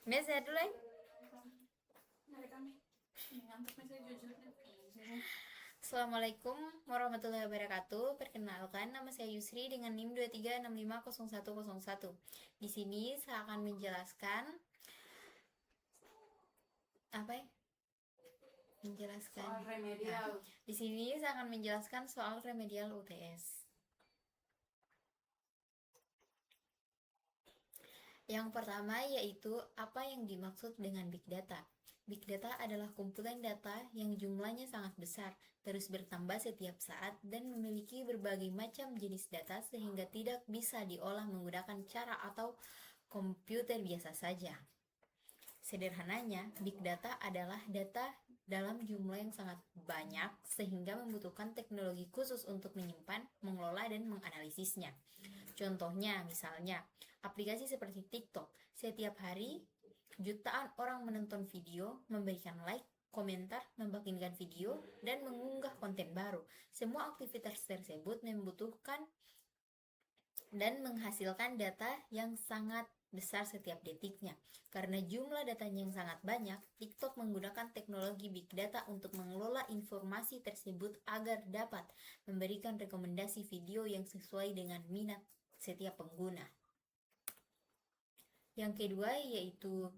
Biasa dulu ya. Assalamualaikum warahmatullahi wabarakatuh. Perkenalkan, nama saya Yusri dengan NIM 23650101. Di sini saya akan menjelaskan apa ya? Menjelaskan soal remedial. di sini saya akan menjelaskan soal remedial UTS. Yang pertama yaitu apa yang dimaksud dengan Big Data. Big Data adalah kumpulan data yang jumlahnya sangat besar, terus bertambah setiap saat, dan memiliki berbagai macam jenis data sehingga tidak bisa diolah menggunakan cara atau komputer biasa saja. Sederhananya, Big Data adalah data dalam jumlah yang sangat banyak sehingga membutuhkan teknologi khusus untuk menyimpan, mengelola, dan menganalisisnya. Contohnya, misalnya, aplikasi seperti TikTok. Setiap hari, jutaan orang menonton video, memberikan like, komentar, membagikan video, dan mengunggah konten baru. Semua aktivitas tersebut membutuhkan dan menghasilkan data yang sangat besar setiap detiknya. Karena jumlah datanya yang sangat banyak, TikTok menggunakan teknologi Big Data untuk mengelola informasi tersebut agar dapat memberikan rekomendasi video yang sesuai dengan minat setiap pengguna. Yang kedua yaitu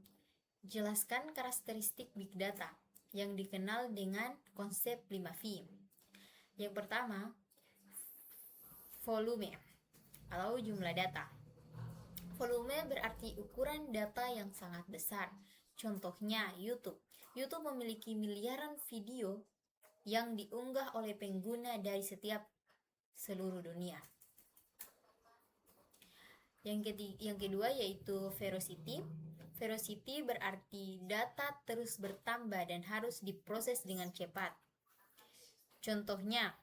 jelaskan karakteristik Big Data yang dikenal dengan konsep 5V. Yang pertama, volume atau jumlah data. Volume berarti ukuran data yang sangat besar. Contohnya YouTube. YouTube memiliki miliaran video yang diunggah oleh pengguna dari seluruh dunia. Yang kedua yaitu velocity. Velocity berarti data terus bertambah dan harus diproses dengan cepat. Contohnya,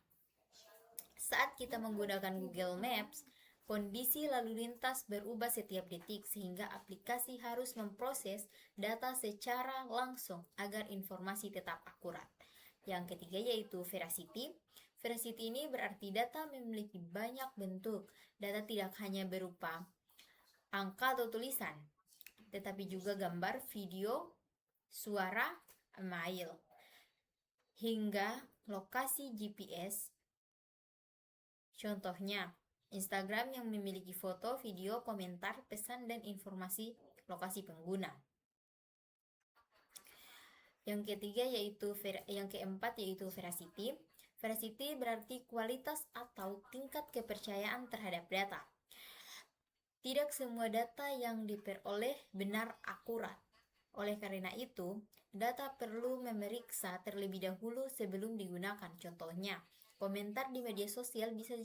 saat kita menggunakan Google Maps, kondisi lalu lintas berubah setiap detik sehingga aplikasi harus memproses data secara langsung agar informasi tetap akurat. Yang ketiga yaitu veracity. Veracity ini berarti data memiliki banyak bentuk. Data tidak hanya berupa angka atau tulisan, tetapi juga gambar, video, suara, email, hingga lokasi GPS. Contohnya, Instagram yang memiliki foto, video, komentar, pesan, dan informasi lokasi pengguna. Yang keempat yaitu veracity. Veracity berarti kualitas atau tingkat kepercayaan terhadap data. Tidak semua data yang diperoleh benar akurat. Oleh karena itu, data perlu memeriksa terlebih dahulu sebelum digunakan. Contohnya, komentar di media sosial bisa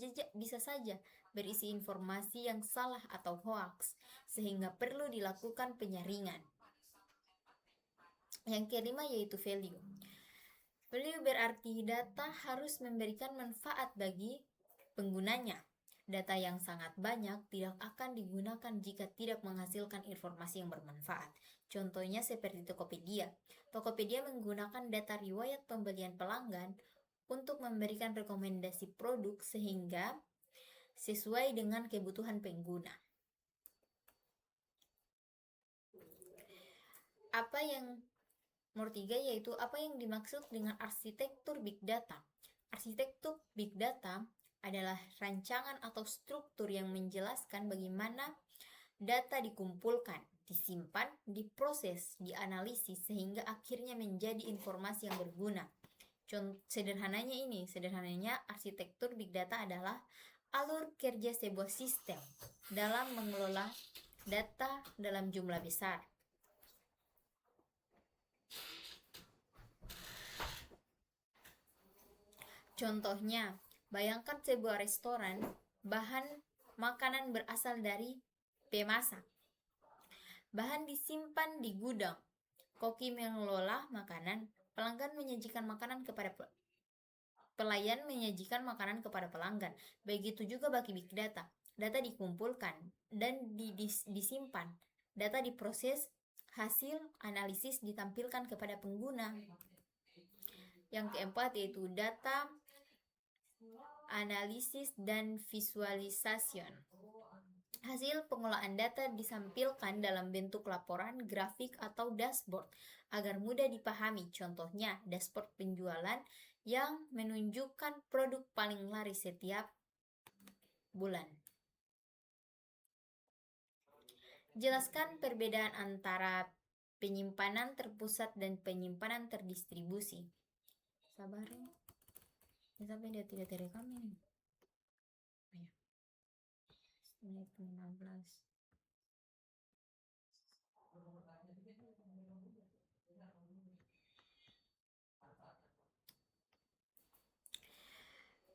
saja berisi informasi yang salah atau hoax, sehingga perlu dilakukan penyaringan. Yang kelima yaitu value. Value berarti data harus memberikan manfaat bagi penggunanya. Data yang sangat banyak tidak akan digunakan jika tidak menghasilkan informasi yang bermanfaat. Contohnya seperti Tokopedia. Tokopedia menggunakan data riwayat pembelian pelanggan untuk memberikan rekomendasi produk sehingga sesuai dengan kebutuhan pengguna. Nomor 3 yaitu apa yang dimaksud dengan arsitektur Big Data. Arsitektur Big Data adalah rancangan atau struktur yang menjelaskan bagaimana data dikumpulkan, disimpan, diproses, dianalisis sehingga akhirnya menjadi informasi yang berguna. Sederhananya arsitektur Big Data adalah alur kerja sebuah sistem dalam mengelola data dalam jumlah besar. Contohnya, bayangkan sebuah restoran, bahan makanan berasal dari pemasak. Bahan disimpan di gudang. Koki mengelola makanan, pelanggan menyajikan makanan kepada pelayan menyajikan makanan kepada pelanggan. Begitu juga bagi Big Data. Data dikumpulkan dan disimpan. Data diproses, hasil analisis ditampilkan kepada pengguna. Yang keempat yaitu data analisis dan visualisasi. Hasil pengolahan data disampilkan dalam bentuk laporan, grafik, atau dashboard agar mudah dipahami. Contohnya, dashboard penjualan yang menunjukkan produk paling laris setiap bulan. Jelaskan perbedaan antara penyimpanan terpusat dan penyimpanan terdistribusi. Sabar ya, sampai dia tidak terekam ini. Menit 15.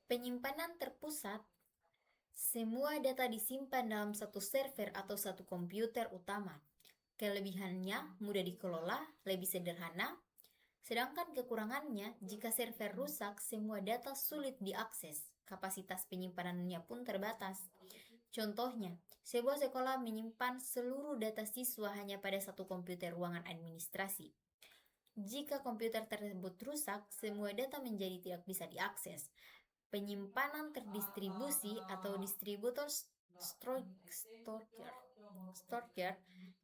Penyimpanan terpusat, semua data disimpan dalam satu server atau satu komputer utama. Kelebihannya mudah dikelola, lebih sederhana. Sedangkan kekurangannya, jika server rusak, semua data sulit diakses. Kapasitas penyimpanannya pun terbatas. Contohnya, sebuah sekolah menyimpan seluruh data siswa hanya pada satu komputer ruangan administrasi. Jika komputer tersebut rusak, semua data menjadi tidak bisa diakses. Penyimpanan terdistribusi atau distributor storage,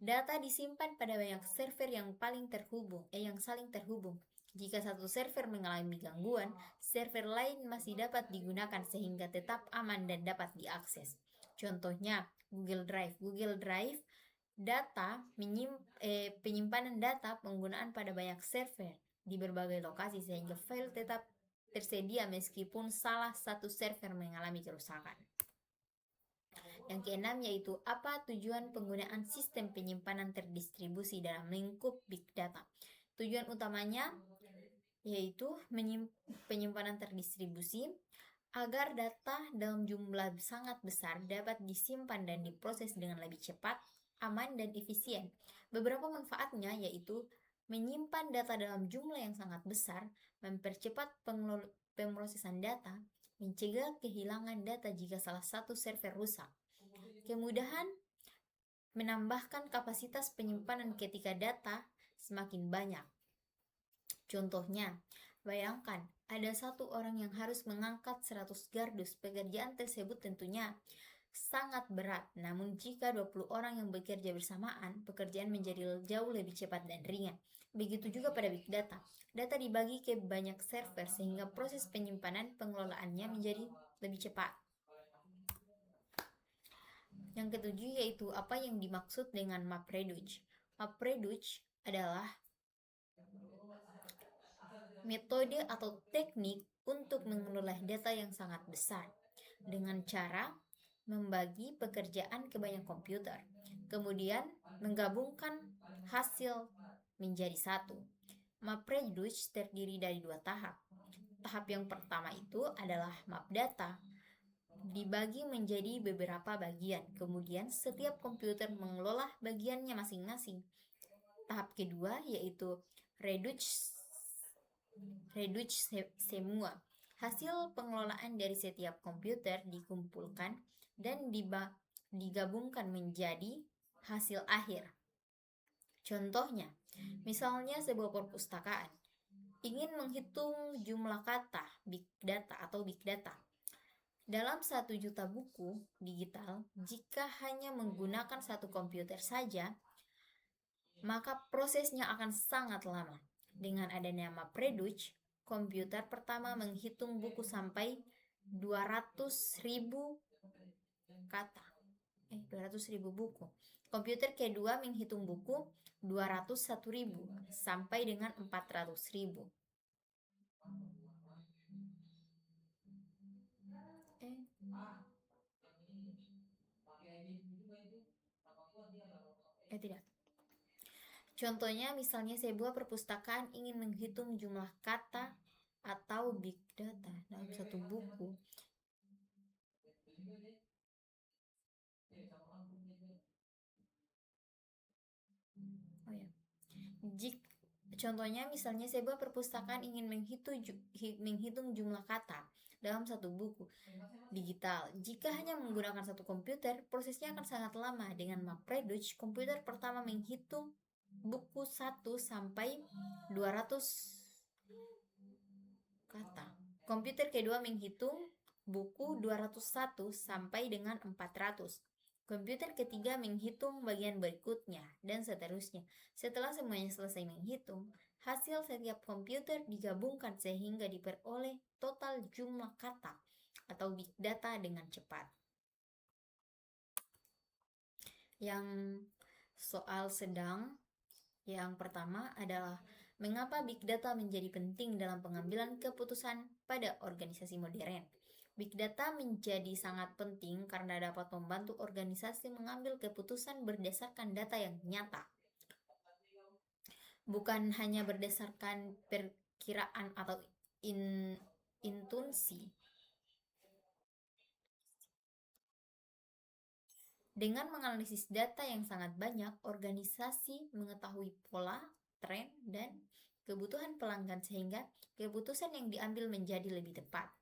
data disimpan pada banyak server yang saling terhubung. Jika satu server mengalami gangguan, server lain masih dapat digunakan sehingga tetap aman dan dapat diakses. Contohnya, Google Drive. Google Drive penyimpanan data penggunaan pada banyak server di berbagai lokasi sehingga file tetap tersedia meskipun salah satu server mengalami kerusakan. Yang keenam yaitu apa tujuan penggunaan sistem penyimpanan terdistribusi dalam lingkup Big Data. Tujuan utamanya yaitu penyimpanan terdistribusi agar data dalam jumlah sangat besar dapat disimpan dan diproses dengan lebih cepat, aman, dan efisien. Beberapa manfaatnya yaitu menyimpan data dalam jumlah yang sangat besar, mempercepat pemrosesan data, mencegah kehilangan data jika salah satu server rusak. Kemudahan menambahkan kapasitas penyimpanan ketika data semakin banyak. Contohnya, bayangkan ada satu orang yang harus mengangkat 100 gardus. Pekerjaan tersebut tentunya sangat berat. Namun jika 20 orang yang bekerja bersamaan, pekerjaan menjadi jauh lebih cepat dan ringan. Begitu juga pada Big Data. Data dibagi ke banyak server sehingga proses penyimpanan pengelolaannya menjadi lebih cepat. Yang ketujuh yaitu apa yang dimaksud dengan MapReduce. MapReduce adalah metode atau teknik untuk mengelola data yang sangat besar dengan cara membagi pekerjaan ke banyak komputer, kemudian menggabungkan hasil menjadi satu. MapReduce terdiri dari 2 tahap. Tahap yang pertama itu adalah map data, dibagi menjadi beberapa bagian, kemudian setiap komputer mengelola bagiannya masing-masing. Tahap kedua yaitu reduce semua. Hasil pengelolaan dari setiap komputer dikumpulkan dan digabungkan menjadi hasil akhir. Contohnya, misalnya sebuah perpustakaan ingin menghitung jumlah kata Big Data. Dalam 1 juta buku digital, jika hanya menggunakan satu komputer saja, maka prosesnya akan sangat lama. Dengan adanya MapReduce, komputer pertama menghitung buku sampai 200.000 kata. 200.000 buku. Komputer kedua menghitung buku 201.000 sampai dengan 400.000. Tidak. Contohnya misalnya sebuah perpustakaan ingin menghitung jumlah kata atau Big Data dalam satu buku. Contohnya misalnya sebuah perpustakaan ingin menghitung jumlah kata dalam satu buku digital. Jika hanya menggunakan satu komputer, prosesnya akan sangat lama. Dengan MapReduce, komputer pertama menghitung buku 1 sampai 200 kata. Komputer kedua menghitung buku 201 sampai dengan 400. Komputer ketiga menghitung bagian berikutnya, dan seterusnya. Setelah semuanya selesai menghitung, hasil setiap komputer digabungkan sehingga diperoleh total jumlah kata atau big data dengan cepat. Yang soal sedang, yang pertama adalah mengapa big data menjadi penting dalam pengambilan keputusan pada organisasi modern. Big data menjadi sangat penting karena dapat membantu organisasi mengambil keputusan berdasarkan data yang nyata, bukan hanya berdasarkan perkiraan atau intuisi. Dengan menganalisis data yang sangat banyak, organisasi mengetahui pola, tren, dan kebutuhan pelanggan sehingga keputusan yang diambil menjadi lebih tepat.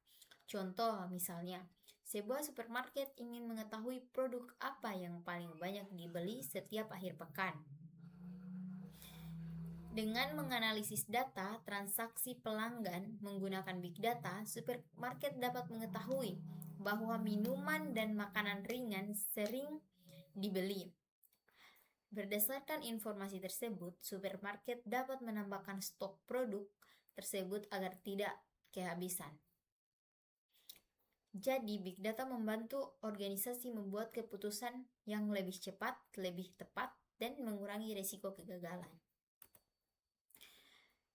Contoh misalnya, sebuah supermarket ingin mengetahui produk apa yang paling banyak dibeli setiap akhir pekan. Dengan menganalisis data transaksi pelanggan menggunakan big data, supermarket dapat mengetahui bahwa minuman dan makanan ringan sering dibeli. Berdasarkan informasi tersebut, supermarket dapat menambahkan stok produk tersebut agar tidak kehabisan. Jadi, big data membantu organisasi membuat keputusan yang lebih cepat, lebih tepat, dan mengurangi risiko kegagalan.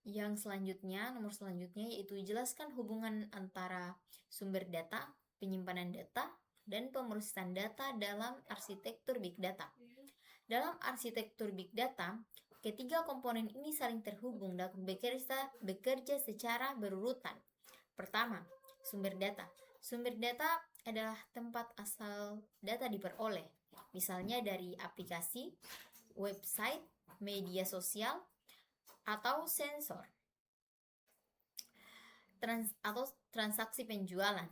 Yang selanjutnya, nomor selanjutnya yaitu jelaskan hubungan antara sumber data, penyimpanan data, dan pemrosesan data dalam arsitektur big data. Dalam arsitektur big data, ketiga komponen ini saling terhubung dan bekerja secara berurutan. Pertama, sumber data. Sumber data adalah tempat asal data diperoleh, misalnya dari aplikasi, website, media sosial, atau sensor, atau transaksi penjualan.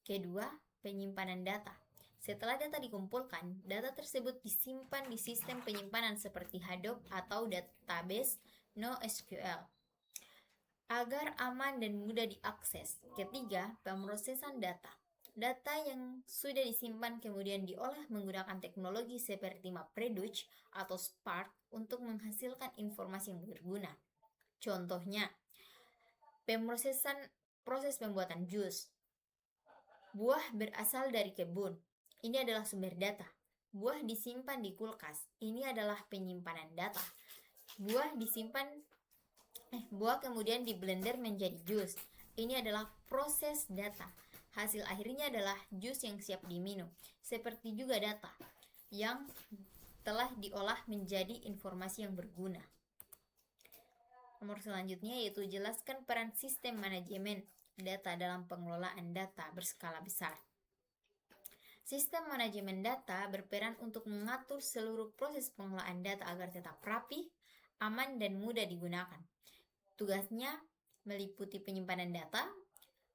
Kedua, penyimpanan data. Setelah data dikumpulkan, data tersebut disimpan di sistem penyimpanan seperti Hadoop atau database NoSQL agar aman dan mudah diakses. Ketiga, pemrosesan data. Data yang sudah disimpan kemudian diolah menggunakan teknologi seperti MapReduce atau Spark untuk menghasilkan informasi yang berguna. Contohnya, proses pembuatan jus. Buah berasal dari kebun. Ini adalah sumber data. Buah disimpan di kulkas. Ini adalah penyimpanan data. Buah kemudian di blender menjadi jus. Ini adalah proses data. Hasil akhirnya adalah jus yang siap diminum. Seperti juga data yang telah diolah menjadi informasi yang berguna. Nomor selanjutnya yaitu jelaskan peran sistem manajemen data dalam pengelolaan data berskala besar. Sistem manajemen data berperan untuk mengatur seluruh proses pengelolaan data agar tetap rapi, aman, dan mudah digunakan. Tugasnya meliputi penyimpanan data,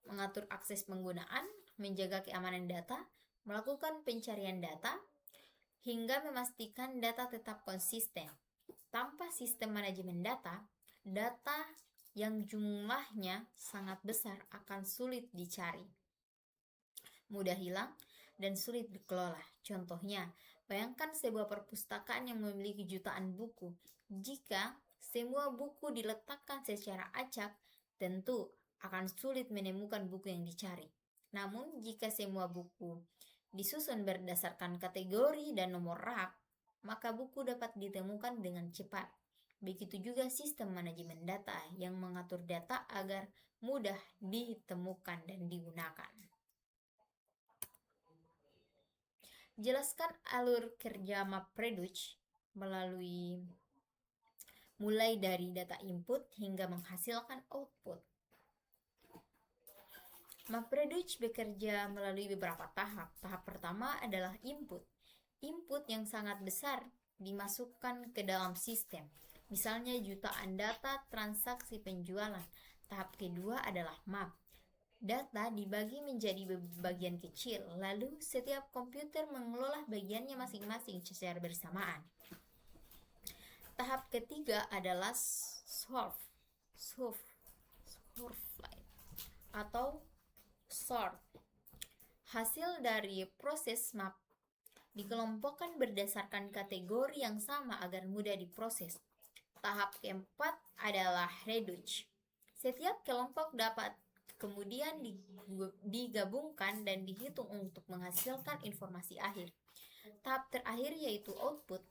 mengatur akses penggunaan, menjaga keamanan data, melakukan pencarian data, hingga memastikan data tetap konsisten. Tanpa sistem manajemen data, data yang jumlahnya sangat besar akan sulit dicari, mudah hilang, dan sulit dikelola. Contohnya, bayangkan sebuah perpustakaan yang memiliki jutaan buku. Jika semua buku diletakkan secara acak, tentu akan sulit menemukan buku yang dicari. Namun, jika semua buku disusun berdasarkan kategori dan nomor rak, maka buku dapat ditemukan dengan cepat. Begitu juga sistem manajemen data yang mengatur data agar mudah ditemukan dan digunakan. Jelaskan alur kerja MapReduce mulai dari data input hingga menghasilkan output. MapReduce bekerja melalui beberapa tahap. Tahap pertama adalah input. Input yang sangat besar dimasukkan ke dalam sistem. Misalnya jutaan data transaksi penjualan. Tahap kedua adalah map. Data dibagi menjadi bagian kecil, lalu setiap komputer mengelola bagiannya masing-masing secara bersamaan. Tahap ketiga adalah sort atau sort. Hasil dari proses map dikelompokkan berdasarkan kategori yang sama agar mudah diproses. Tahap keempat adalah reduce. Setiap kelompok dapat kemudian digabungkan dan dihitung untuk menghasilkan informasi akhir. Tahap terakhir yaitu output.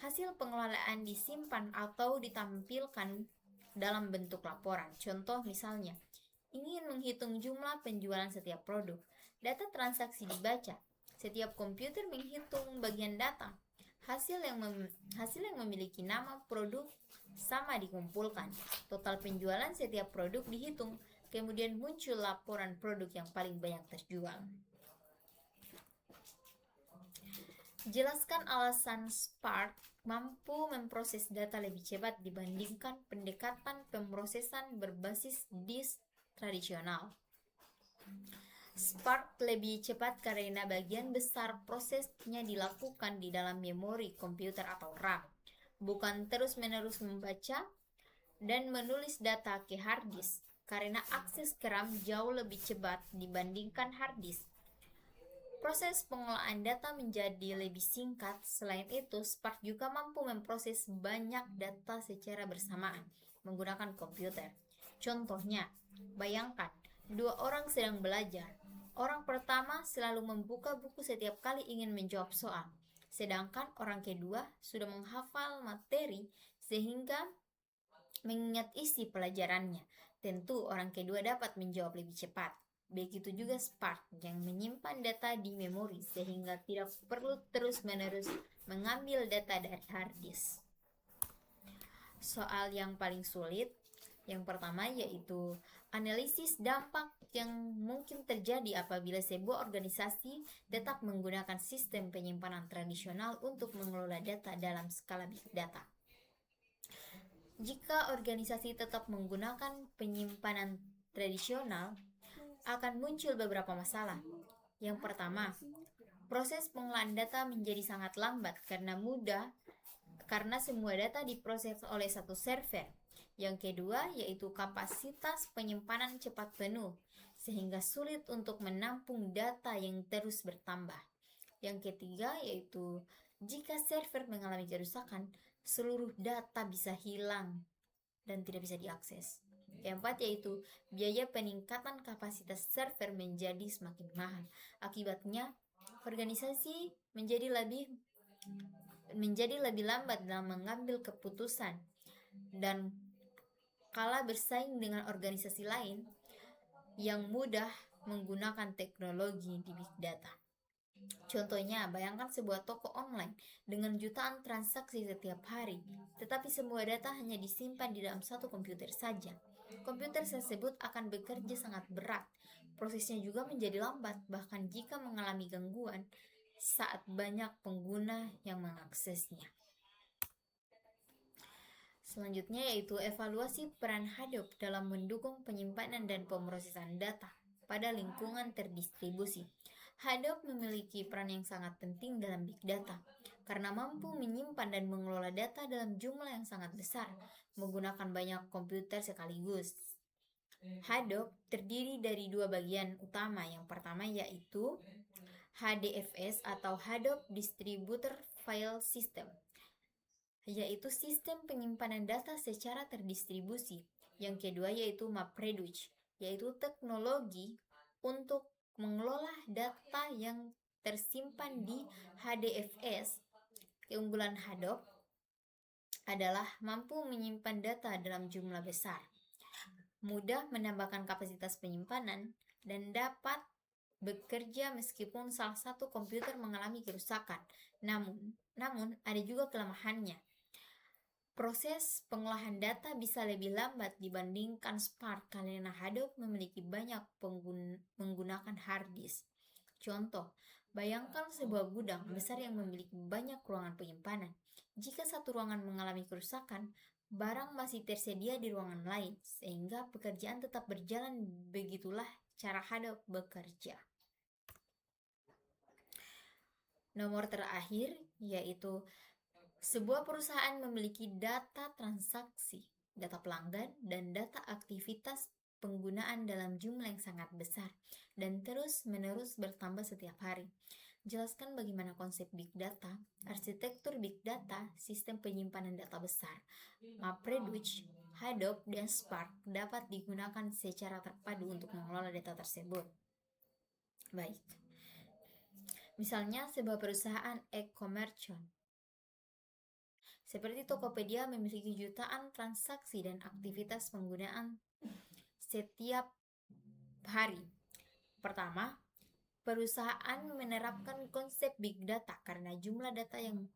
Hasil pengelolaan disimpan atau ditampilkan dalam bentuk laporan. Contoh misalnya, ingin menghitung jumlah penjualan setiap produk. Data transaksi dibaca. Setiap komputer menghitung bagian data. Hasil yang memiliki nama produk sama dikumpulkan. Total penjualan setiap produk dihitung. Kemudian muncul laporan produk yang paling banyak terjual. Jelaskan alasan Spark mampu memproses data lebih cepat dibandingkan pendekatan pemrosesan berbasis disk tradisional. Spark lebih cepat karena bagian besar prosesnya dilakukan di dalam memori komputer atau RAM, bukan terus-menerus membaca dan menulis data ke hard disk, karena akses ke RAM jauh lebih cepat dibandingkan hard disk. Proses pengolahan data menjadi lebih singkat. Selain itu, Spark juga mampu memproses banyak data secara bersamaan menggunakan komputer. Contohnya, bayangkan 2 orang sedang belajar. Orang pertama selalu membuka buku setiap kali ingin menjawab soal, sedangkan orang kedua sudah menghafal materi sehingga mengingat isi pelajarannya. Tentu orang kedua dapat menjawab lebih cepat. Begitu juga Spark yang menyimpan data di memori sehingga tidak perlu terus-menerus mengambil data dari hard disk. Soal yang paling sulit yang pertama yaitu analisis dampak yang mungkin terjadi apabila sebuah organisasi tetap menggunakan sistem penyimpanan tradisional untuk mengelola data dalam skala big data. Jika organisasi tetap menggunakan penyimpanan tradisional, akan muncul beberapa masalah. Yang pertama, proses pengolahan data menjadi sangat lambat karena semua data diproses oleh satu server. Yang kedua yaitu kapasitas penyimpanan cepat penuh, sehingga sulit untuk menampung data yang terus bertambah. Yang ketiga yaitu jika server mengalami kerusakan, seluruh data bisa hilang dan tidak bisa diakses. Keempat yaitu biaya peningkatan kapasitas server menjadi semakin mahal. Akibatnya, organisasi menjadi lebih lambat dalam mengambil keputusan dan kalah bersaing dengan organisasi lain yang mudah menggunakan teknologi di big data. Contohnya, bayangkan sebuah toko online dengan jutaan transaksi setiap hari, tetapi semua data hanya disimpan di dalam satu komputer saja. Komputer tersebut akan bekerja sangat berat. Prosesnya juga menjadi lambat, bahkan jika mengalami gangguan saat banyak pengguna yang mengaksesnya. Selanjutnya yaitu evaluasi peran Hadoop dalam mendukung penyimpanan dan pemrosesan data pada lingkungan terdistribusi. Hadoop memiliki peran yang sangat penting dalam big data karena mampu menyimpan dan mengelola data dalam jumlah yang sangat besar menggunakan banyak komputer sekaligus. Hadoop terdiri dari 2 bagian utama. Yang pertama yaitu HDFS atau Hadoop Distributed File System, yaitu sistem penyimpanan data secara terdistribusi. Yang kedua yaitu MapReduce, yaitu teknologi untuk mengelola data yang tersimpan di HDFS. Keunggulan Hadoop adalah mampu menyimpan data dalam jumlah besar, mudah menambahkan kapasitas penyimpanan, dan dapat bekerja meskipun salah satu komputer mengalami kerusakan. Namun ada juga kelemahannya. Proses pengolahan data bisa lebih lambat dibandingkan Spark karena Hadoop memiliki banyak menggunakan hard disk. Contoh, bayangkan sebuah gudang besar yang memiliki banyak ruangan penyimpanan. Jika satu ruangan mengalami kerusakan, barang masih tersedia di ruangan lain, sehingga pekerjaan tetap berjalan. Begitulah cara Hadoop bekerja. Nomor terakhir yaitu sebuah perusahaan memiliki data transaksi, data pelanggan, dan data aktivitas penggunaan dalam jumlah yang sangat besar dan terus-menerus bertambah setiap hari. Jelaskan bagaimana konsep Big Data, arsitektur Big Data, sistem penyimpanan data besar, MapReduce, Hadoop, dan Spark dapat digunakan secara terpadu untuk mengelola data tersebut. Baik, misalnya sebuah perusahaan e-commerce seperti Tokopedia memiliki jutaan transaksi dan aktivitas penggunaan setiap hari. Pertama, perusahaan menerapkan konsep big data karena jumlah data yang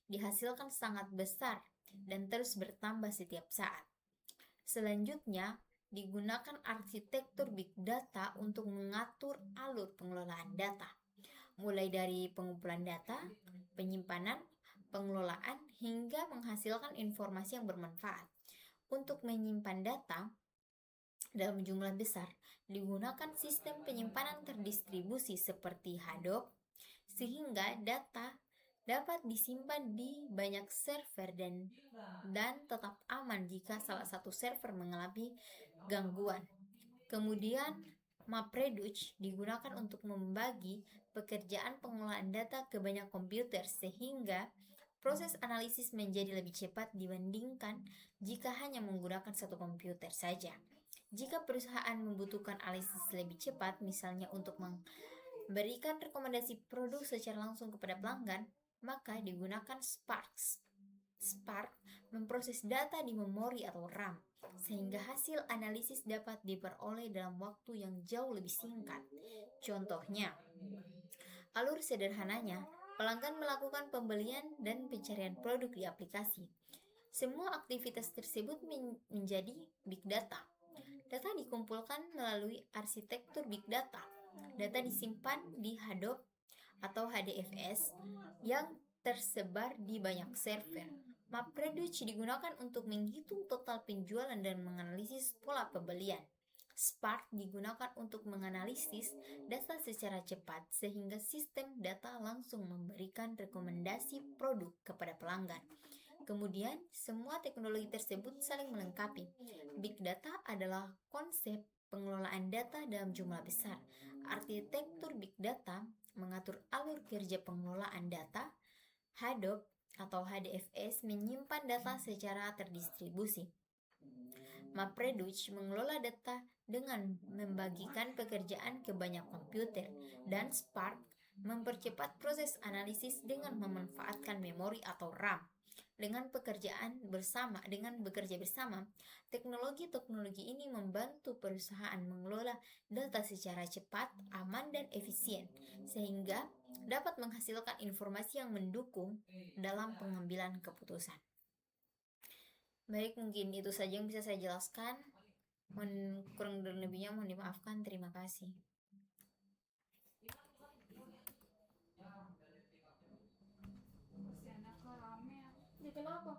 dihasilkan sangat besar dan terus bertambah setiap saat. Selanjutnya, digunakan arsitektur big data untuk mengatur alur pengelolaan data, mulai dari pengumpulan data, penyimpanan, pengelolaan, hingga menghasilkan informasi yang bermanfaat. Untuk menyimpan data dalam jumlah besar, digunakan sistem penyimpanan terdistribusi seperti Hadoop, sehingga data dapat disimpan di banyak server dan tetap aman jika salah satu server mengalami gangguan. Kemudian, MapReduce digunakan untuk membagi pekerjaan pengelolaan data ke banyak komputer sehingga proses analisis menjadi lebih cepat dibandingkan jika hanya menggunakan satu komputer saja. Jika perusahaan membutuhkan analisis lebih cepat, misalnya untuk memberikan rekomendasi produk secara langsung kepada pelanggan, maka digunakan Spark. Spark memproses data di memori atau RAM, sehingga hasil analisis dapat diperoleh dalam waktu yang jauh lebih singkat. Contohnya, alur sederhananya, pelanggan melakukan pembelian dan pencarian produk di aplikasi. Semua aktivitas tersebut menjadi big data. Data dikumpulkan melalui arsitektur big data. Data disimpan di Hadoop atau HDFS yang tersebar di banyak server. MapReduce digunakan untuk menghitung total penjualan dan menganalisis pola pembelian. Spark digunakan untuk menganalisis data secara cepat sehingga sistem data langsung memberikan rekomendasi produk kepada pelanggan. Kemudian, semua teknologi tersebut saling melengkapi. Big data adalah konsep pengelolaan data dalam jumlah besar. Arsitektur big data mengatur alur kerja pengelolaan data. Hadoop atau HDFS menyimpan data secara terdistribusi. MapReduce mengelola data dengan membagikan pekerjaan ke banyak komputer, dan Spark mempercepat proses analisis dengan memanfaatkan memori atau RAM. Dengan bekerja bersama, teknologi-teknologi ini membantu perusahaan mengelola data secara cepat, aman, dan efisien, sehingga dapat menghasilkan informasi yang mendukung dalam pengambilan keputusan. Baik, mungkin itu saja yang bisa saya jelaskan. Kurang dan lebihnya mohon dimaafkan. Terima kasih. Kenapa?